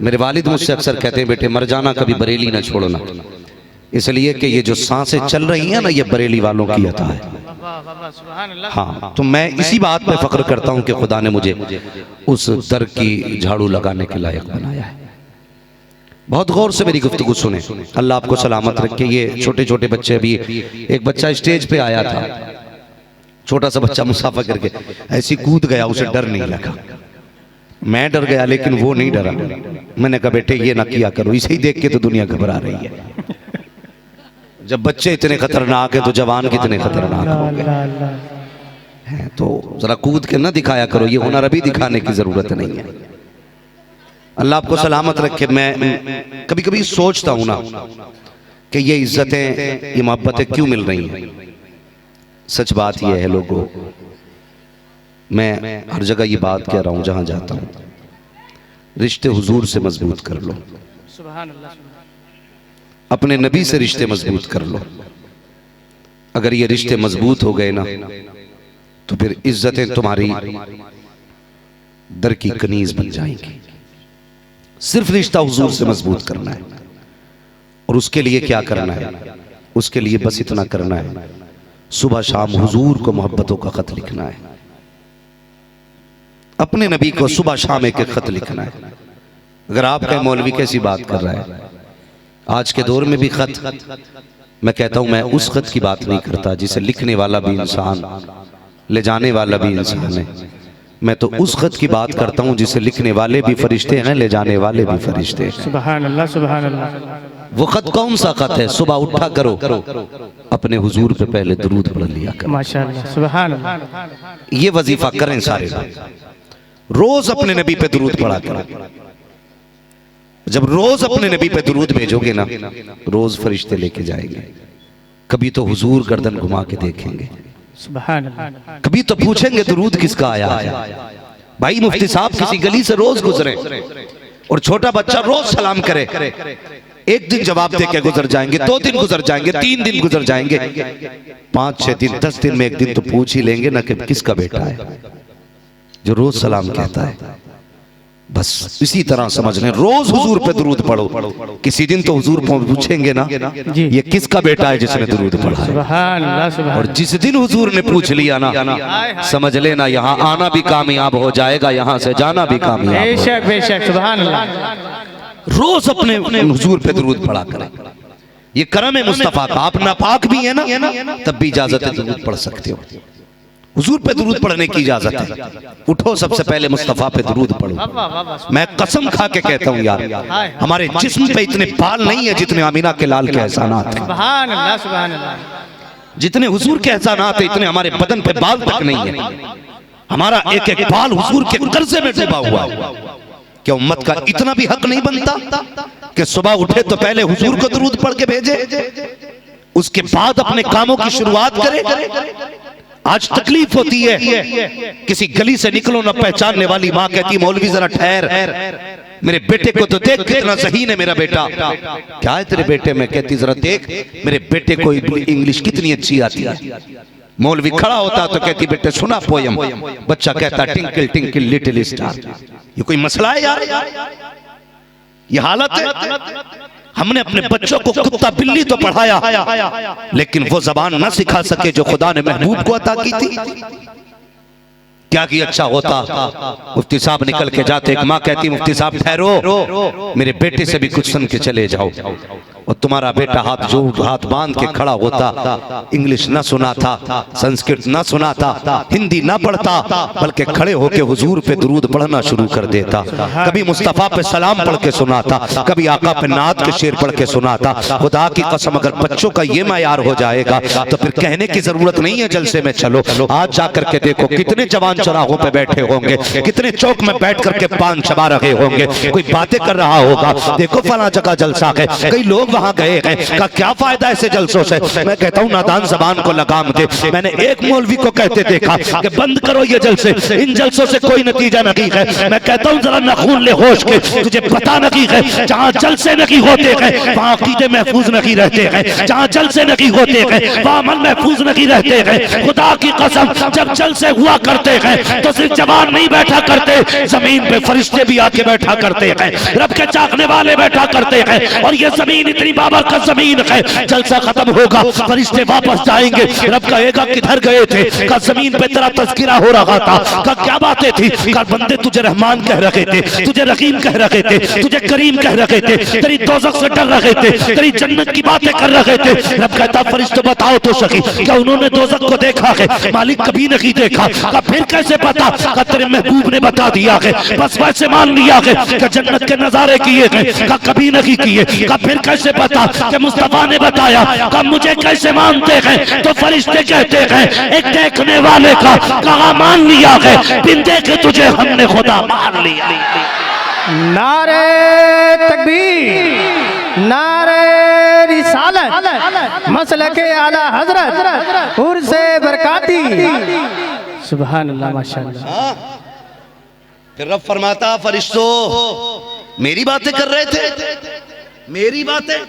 मेरे वालिद मुझसे अक्सर कहते हैं बेटे मर जाना कभी बरेली ना छोड़ना, इसलिए कि ये जो सांसें चल रही हैं ना ये बरेली वालों की अता है। हाँ, तो मैं इसी बात पे फख्र करता हूँ कि खुदा ने मुझे उस दर की झाड़ू लगाने के लायक बनाया है। बहुत गौर से मेरी गुफ्तगू सुने, अल्लाह आपको सलामत रखे। ये छोटे छोटे बच्चे, अभी एक बच्चा स्टेज पे आया था, छोटा सा बच्चा मुसाफा करके ऐसी कूद गया, उसे डर नहीं लगा। मैं डर गया लेकिन वो नहीं डरा। मैंने कहा बेटे ये ना किया करो, इसे ही देख के तो दुनिया घबरा रही है। जब बच्चे इतने खतरनाक है तो जवान कितने खतरनाक होंगे। तो जरा कूद के ना दिखाया करो, ये हुनर अभी दिखाने की जरूरत नहीं है। अल्लाह आपको सलामत रखे। मैं कभी कभी सोचता हूं ना कि ये इज्जतें, ये मोहब्बतें क्यों मिल रही हैं। सच बात यह है लोगों, मैं हर जगह ये बात कह रहा हूं जहां जाता हूं, रिश्ते हुजूर से मजबूत कर लो, अपने नबी से रिश्ते मजबूत कर लो। अगर ये रिश्ते मजबूत हो गए ना तो फिर इज्जतें तुम्हारी दर की कनीज बन जाएंगी। सिर्फ रिश्ता हुजूर से मजबूत करना है, और उसके लिए क्या करना है, उसके लिए बस इतना करना है, सुबह शाम हुजूर को मोहब्बतों का खत लिखना है, अपने नबी को सुबह शाम एक एक खत लिखना है। अगर आप कहें मौलवी कैसी बात कर रहा है, आज के दौर में भी खत, मैं कहता हूं मैं उस खत की बात नहीं करता जिसे लिखने वाला भी इंसान, ले जाने वाला भी इंसान है। मैं तो उस खत की बात करता हूं जिसे लिखने वाले भी फरिश्ते हैं, ले जाने वाले भी फरिश्ते हैं। सुभान अल्लाह, सुभान अल्लाह। वो खत कौन सा खत है? सुबह उठा करो, अपने हुजूर पे पहले दुरूद पढ़ लिया करो। माशाअल्लाह, सुभान अल्लाह। ये वजीफा करें सारे लोग, रोज अपने नबी पे दुरूद पढ़ा करो। जब रोज अपने नबी पे दुरूद भेजोगे ना, रोज फरिश्ते लेके जाएंगे। कभी तो हुजूर गर्दन घुमा के देखेंगे, सुभान अल्लाह। कभी तो पूछेंगे दुरूद किसका आया है। भाई मुफ्ती साहब किसी गली से रोज गुजरे और छोटा बच्चा रोज सलाम करे, एक दिन जवाब दे के गुजर जाएंगे, 2 दिन गुजर जाएंगे, 3 दिन गुजर जाएंगे, 5-6 दिन 10 दिन में एक दिन तो पूछ ही लेंगे ना कि किसका बेटा है जो रोज सलाम कहता है। बस इसी तरह समझ लें, रोज हुजूर पे दुरूद पढ़ो, किसी दिन तो हुजूर पूछेंगे ना ये किसका बेटा है जिसने दुरूद पढ़ा है। और जिस दिन हुजूर ने पूछ लिया ना, समझ लेना यहाँ आना भी कामयाब हो जाएगा, यहाँ से जाना भी कामयाब। बेशक बेशक, सुभान अल्लाह। रोज अपने हुजूर पे दुरूद पढ़ा करें, ये करम है मुस्तफा का। आप नापाक भी है ना तब भी इजाजत है, दुरूद पढ़ सकते हो। हुजूर पे दुरूद पढ़ने की इजाजत है। उठो सबसे पहले मुस्तफा पे दुरूद पढ़ो। मैं कसम खा के कहता हूँ यार, हमारे जिस्म पे इतने बाल नहीं है जितने आमीना के लाल के एहसानात हैं। सुभान अल्लाह, सुभान अल्लाह। जितने हुजूर के एहसानात है इतने हमारे बदन पे बाल तक नहीं है। हमारा एक एक बाल हुजूर के कर्जे में डूबा हुआ। क्या उम्मत का इतना भी हक नहीं बनता कि सुबह उठे तो पहले हुजूर को दुरूद पढ़ के भेजे, उसके बाद अपने कामों की शुरुआत करे। आज तकलीफ होती है, किसी गली से निकलो ना पहचानने वाली माँ कहती मौलवी जरा ठहर, मेरे बेटे को तो देख कितना ज़हीन है मेरा बेटा। क्या है तेरे बेटे में? कहती जरा देख मेरे बेटे को इंग्लिश कितनी अच्छी आती है। मौलवी खड़ा होता तो कहती बेटे सुना पोयम। बच्चा कहता टिंकल टिंकल लिटिल स्टार। ये कोई मसला है यार? ये हालत है। हमने अपने बच्चों को कुत्ता बिल्ली तो पढ़ाया, लेकिन वो जबान ना सिखा सके जो खुदा ने महबूब को अता की थी। क्या कि अच्छा होता मुफ्ती साहब निकल के जाते, एक माँ कहती मुफ्ती साहब ठहरो, मेरे बेटे से भी कुछ सुन के चले जाओ। और तुम्हारा बेटा हाथ बांध के खड़ा होता, इंग्लिश ना सुनाता, संस्कृत ना सुनाता, हिंदी ना पढ़ता, बल्कि खड़े होके हुजूर पे दुरूद पढ़ना शुरू कर देता। कभी मुस्तफा पे सलाम पढ़ के सुनाता, कभी आका पे नात के शेर पढ़ के सुनाता। खुदा की कसम अगर बच्चों का ये मयार हो जाएगा तो फिर कहने की जरूरत नहीं है जलसे में चलो। आज जाकर के देखो कितने जवान चौराहों पे बैठे होंगे, कितने चौक में बैठ करके पान चबा रहे होंगे, कोई बातें कर रहा होगा, देखो फला जगह जलसा है। कई लोग लोग वहां गए हैं, कहा क्या फायदा ऐसे जलसों से। मैं कहता हूँ नादान जबान को लगाम दे। मैंने एक मौलवी को कहते देखा कि बंद करो ये जलसे, इन जलसों से कोई नतीजा नहीं है। मैं कहता हूँ जरा नखून ले होश के, तुझे पता नहीं है जहाँ जलसे नहीं होते हैं वहाँ अकीदे महफूज नहीं रहते हैं, जहाँ जलसे नहीं होते हैं वहाँ अमल महफूज नहीं रहते हैं। खुदा की कसम जब जलसे हुआ करते हैं तो सिर्फ जवान नहीं बैठा करते, जमीन पे फरिश्ते भी आके बैठा करते हैं, रब के चाहने वाले बैठा करते हैं। और ये जमीन इतनी बाबरकत जमीन है, जलसा खत्म होगा फरिश्ते वापस जाएंगे, रब कहेगा किधर गए थे, का जमीन पे तेरा तज़किरा हो रहा था, का क्या बातें थी, का बंदे तुझे रहमान कह रहे थे, तुझे रहीम कह रहे थे, तुझे करीम कह रहे थे, तेरी दोज़ख से डर रहे थे, तेरी जन्नत की बातें कर रहे थे। रब कहता फरिश्ते बताओ तो सही क्या उन्होंने दोज़ख को देखा है? मालिक कभी नहीं देखा। का फिर कैसे पता? का तेरे महबूब ने बता दिया है, बस वैसे मान लिया है कि जन्नत के नजारे किए हैं, का कभी नहीं किए। का फिर कैसे पता? कि मुस्तफा ने बताया। का मुझे कैसे मानते हैं? तो फरिश्ते कहते हैं एक देखने वाले का कहा मान लिया है, बिन देखे तुझे हमने खुदा मान लिया। नारे तकबीर, नारे रिसालत, मसलके आला हजरत, उर्से बरकाती। सुभान अल्लाह, माशाअल्लाह। फिर रब फरमाता फरिश्तों मेरी बातें कर रहे थे, मेरी बातें।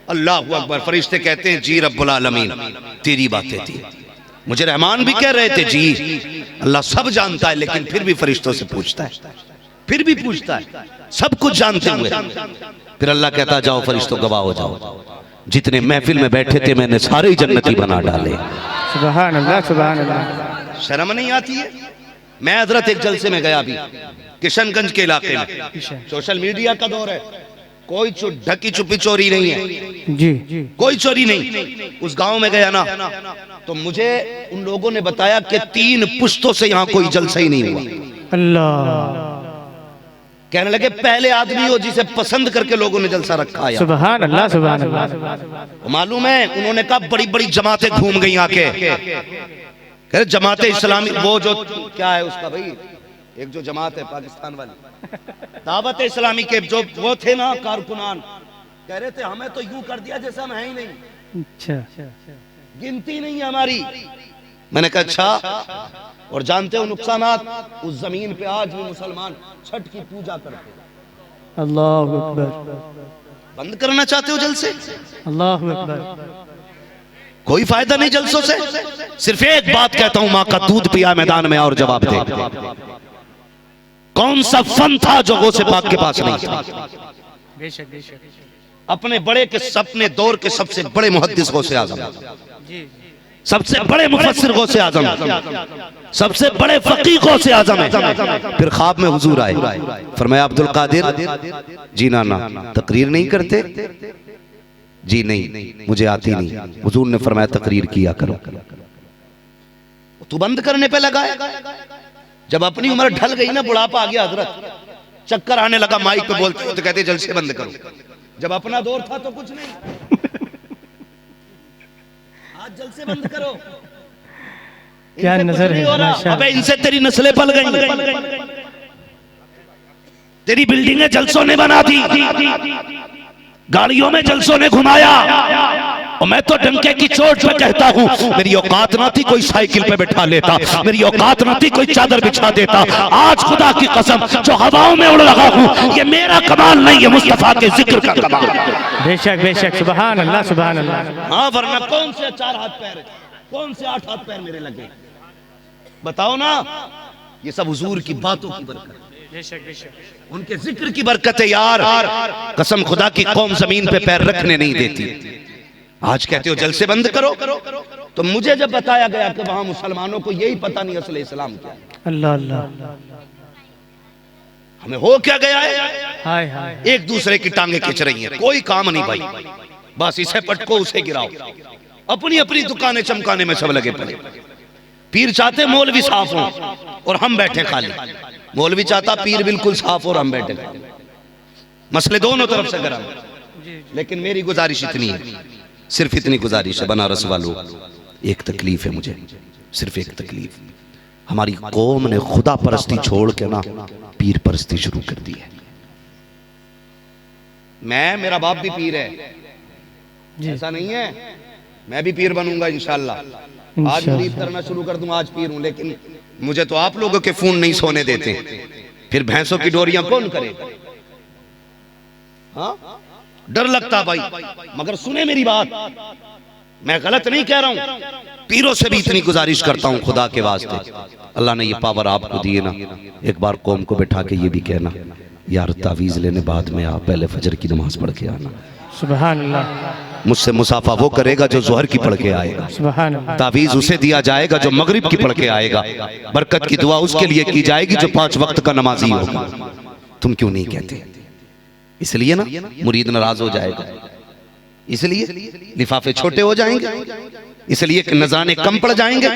अल्लाहु अकबर। फरिश्ते कहते हैं जी रब्बुल आलमीन तेरी बातें थी, मुझे रहमान भी कह रहे थे जी। अल्लाह सब जानता है लेकिन फिर भी फरिश्तों से पूछता है, फिर भी पूछता है सब कुछ जानते हुए। फिर अल्लाह कहता जाओ फरिश्तों गवाह हो जाओ, जितने महफिल में बैठे थे मैंने सारे जन्नती बना डाले। सुभान अल्लाह, सुभान अल्लाह। शर्म नहीं आती है? मैं हजरत एक जलसे में गया अभी किशनगंज के इलाके में, सोशल मीडिया का दौर है, कोई ढकी छुपी चोरी नहीं है जी, कोई चोरी नहीं। उस गांव में गया ना तो मुझे उन लोगों ने बताया कि 3 पुश्तों से यहाँ कोई जलसा ही नहीं हुआ। अल्लाह। कहने लगे पहले आदमी हो जिसे पसंद करके लोगों ने जलसा रखा है। सुभान अल्लाह, सुभान अल्लाह। मालूम है उन्होंने कहा बड़ी बड़ी जमातें घूम गई आके, जमात इस्लामी वो जो क्या है उसका भाई, एक जो जमात है पाकिस्तान वाली दावत इस्लामी के जो वो थे ना कारकुनान, कह रहे थे हमें तो यूं कर दिया जैसे हम है ही नहीं, अच्छा, गिनती नहीं है हमारी। मैंने कहा अच्छा, और जानते हो नुकसानात? उस जमीन पे आज भी मुसलमान छठ की पूजा करते हैं। अल्लाह अकबर। बंद करना चाहते हो जलसे? अल्लाह अकबर। कोई फायदा नहीं जलसों से। सिर्फ एक बात कहता हूं, माँ का दूध पिया मैदान में और जवाब दे। कौन सा फन था जो गौसे पाक के पास नहीं था? बेशक, बेशक। अपने बड़े के अपने दौर के सबसे बड़े मुहद्दिस गौसे आजम, सबसे बड़े मुफस्सिर गौसे आजम, सबसे बड़े फकीह गौसे आजम है। फिर ख्वाब में हुजूर आए, फरमाया अब्दुल कादिर जी नाना तकरीर नहीं करते? जी नहीं मुझे आती नहीं। हुजूर ने फरमाया तकरीर किया करो। तू बंद करने पे लगा है। जब अपनी उम्र ढल गई ना, बुढ़ापा आ गया हजरत, चक्कर आने लगा, माइक पे बोलते हो तो कहते जलसे बंद करो। जब अपना दौर था तो कुछ नहीं, आज जलसे बंद करो। क्या नजर है। अबे इनसे तेरी नस्लें पल गई, तेरी बिल्डिंगें जलसों ने बना दी, गाड़ियों में जलसों ने घुमाया, और मैं तो डंके की चोट पे कहता हूँ मेरी औकात ना थी कोई साइकिल पे बैठा लेता, मेरी औकात ना थी कोई चादर बिछा देता। आज खुदा की कसम जो हवाओं में उड़ रहा हूँ ये मेरा कमाल नहीं, ये मुस्तफा के जिक्र का कमाल। बेशक, बेशक। सुभान अल्लाह, सुभान अल्लाह। हाँ, वरना कौन से 4 हाथ पैर, कौन से 8 हाथ पैर मेरे लगे? बताओ ना। ये सब हुजूर की बातों की बरकत, बेशक, बेशक। उनके जिक्र की बरकत है यार। कसम खुदा की कौम जमीन पे पैर रखने नहीं देती। आज कहते हो जलसे बंद करो, तो मुझे जब बताया गया कि वहां मुसलमानों को यही पता नहीं असल इस्लाम क्या है। अल्लाह अल्लाह। हमें हो क्या गया है? हाय हाय। एक दूसरे की टांगे खिंच रही हैं, कोई काम नहीं भाई, बस इसे पटको उसे गिराओ, अपनी अपनी दुकानें चमकाने में सब लगे पड़े। पीर चाहते मौलवी साफ हो और हम बैठे खाली, मौलवी चाहता पीर बिल्कुल साफ और हम बैठे खाली। मसले दोनों तरफ से गरम। लेकिन मेरी गुजारिश इतनी है, सिर्फ इतनी गुजारिश है बनारस वालों, एक तकलीफ है मुझे, सिर्फ एक तकलीफ। हमारी कौम ने खुदा परस्ती छोड़ के ना पीर परस्ती शुरू कर दी है। मेरा बाप भी पीर है, जी ऐसा नहीं है, मैं भी पीर बनूंगा इंशाल्लाह। आज इंशाअल्लाह। मुरीद करना शुरू कर दूं, आज पीर हूं, लेकिन मुझे तो आप लोगों के फोन नहीं सोने देते, फिर भैंसों की डोरियां कौन करेगा? हाँ, डर लगता भाई, मगर सुने मेरी बात, मैं गलत नहीं कह रहा हूं। पीरों से भी इतनी गुजारिश करता हूं खुदा के वास्ते, अल्लाह ने ये पावर आपको दिए ना, एक बार कौम को बैठा के ये भी कहना, यार तावीज लेने बाद में आप पहले फजर की नमाज पढ़ के आना। सुभान अल्लाह। मुझसे मुसाफा वो करेगा जो जोहर की पढ़ के आएगा, सुभान अल्लाह। तावीज उसे दिया जाएगा जो मगरिब की पढ़ के आएगा, बरकत की दुआ उसके लिए की जाएगी जो 5 वक्त का नमाजी होगा। तुम क्यों नहीं कहते? इसलिए ना मुरीद नाराज हो जाएगा, इसलिए लिफाफे छोटे हो जाएंगे, इसलिए कि नजराने कम पड़ जाएंगे।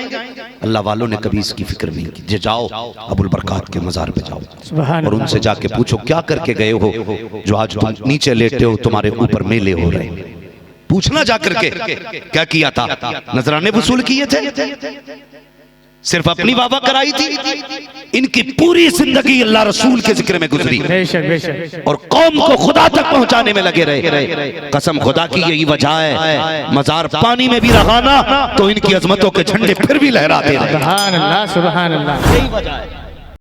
अल्लाह वालों ने कभी इसकी फिक्र नहीं की। जे जाओ अबुल बरकात के मजार पे जाओ सुभान और उनसे जाके पूछो क्या करके गए हो जो आज तुम नीचे लेटे हो, तुम्हारे ऊपर मेले हो रहे। पूछना जाकर के क्या किया था? नजराने वसूल किए थे, सिर्फ अपनी वाह कराई थी। इनकी पूरी जिंदगी अल्लाह रसूल के जिक्र में गुजरी बेशक बेशक। और कौम को खुदा तक पहुंचाने में लगे रहे। कसम खुदा की यही वजह है, मजार पानी में भी रहा ना तो इनकी अजमतों के झंडे फिर भी लहराते रहे। सुभान अल्लाह सुभान अल्लाह। यही वजह है।